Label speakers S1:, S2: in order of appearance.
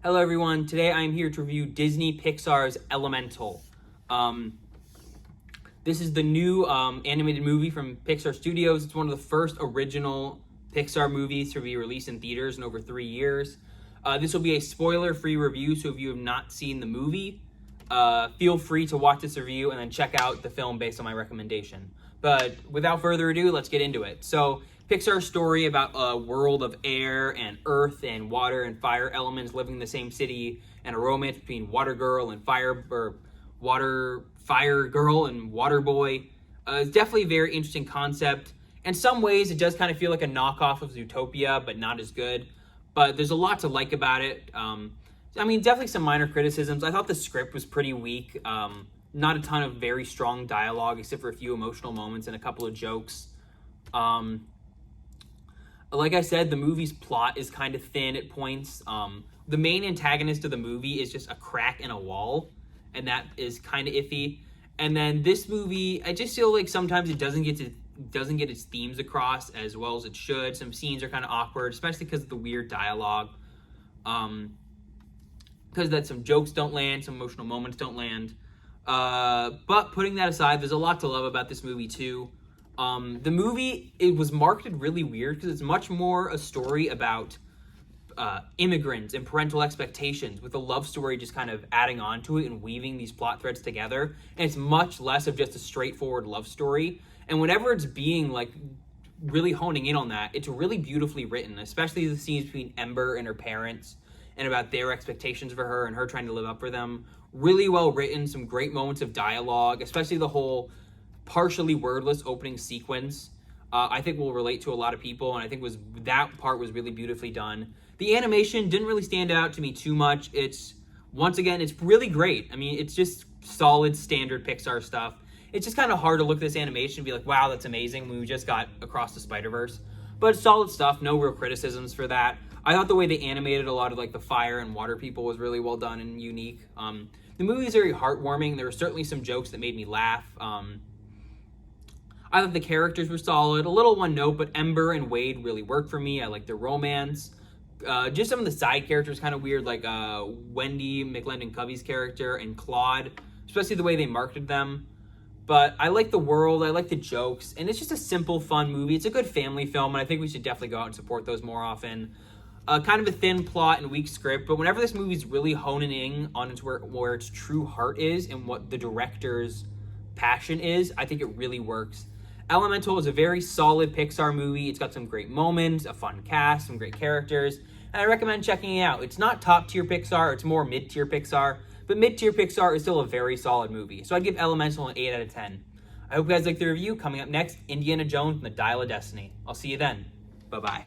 S1: Hello everyone, today I am here to review Disney Pixar's Elemental. This is the new animated movie from Pixar Studios. It's one of the first original Pixar movies to be released in theaters in over 3 years. This will be a spoiler-free review, so if you have not seen the movie, feel free to watch this review and then check out the film based on my recommendation. But without further ado, let's get into it. So, Pixar's story about a world of air and earth and water and fire elements living in the same city, and a romance between Water Girl and Fire Girl and Water Boy. It's definitely a very interesting concept. In some ways, it does kind of feel like a knockoff of Zootopia, but not as good. But there's a lot to like about it. Definitely some minor criticisms. I thought the script was pretty weak. Not a ton of very strong dialogue, except for a few emotional moments and a couple of jokes. Like I said, the movie's plot is kind of thin at points. The main antagonist of the movie is just a crack in a wall, and that is kind of iffy. And then this movie, I just feel like sometimes it doesn't get its themes across as well as it should. Some scenes are kind of awkward, especially because of the weird dialogue. Because that some jokes don't land, some emotional moments don't land. But putting that aside, there's a lot to love about this movie too. The movie, it was marketed really weird because it's much more a story about immigrants and parental expectations, with a love story just kind of adding on to it and weaving these plot threads together. And it's much less of just a straightforward love story. And whenever it's being like really honing in on that, it's really beautifully written, especially the scenes between Ember and her parents and about their expectations for her and her trying to live up for them. Really well written, some great moments of dialogue, especially the whole partially wordless opening sequence. I think will relate to a lot of people, and I think that part was really beautifully done. The animation didn't really stand out to me too much. It's really great. I mean, it's just solid standard Pixar stuff. It's just kind of hard to look at this animation and be like, wow, that's amazing, when we just got Across the Spider-Verse. But it's solid stuff, no real criticisms for that. I thought the way they animated a lot of like the fire and water people was really well done and unique. The movie is very heartwarming. There were certainly some jokes that made me laugh. I thought the characters were solid. A little one note, but Ember and Wade really worked for me. I liked their romance. Just some of the side characters kind of weird, like Wendy, McLendon-Covey's character, and Claude, especially the way they marketed them. But I like the world, I like the jokes, and it's just a simple, fun movie. It's a good family film, and I think we should definitely go out and support those more often. Kind of a thin plot and weak script, but whenever this movie's really honing in on where its true heart is and what the director's passion is, I think it really works. Elemental is a very solid Pixar movie. It's got some great moments, a fun cast, some great characters, and I recommend checking it out. It's not top-tier Pixar, it's more mid-tier Pixar, but mid-tier Pixar is still a very solid movie. So I'd give Elemental an 8 out of 10. I hope you guys like the review. Coming up next, Indiana Jones and the Dial of Destiny. I'll see you then. Bye-bye.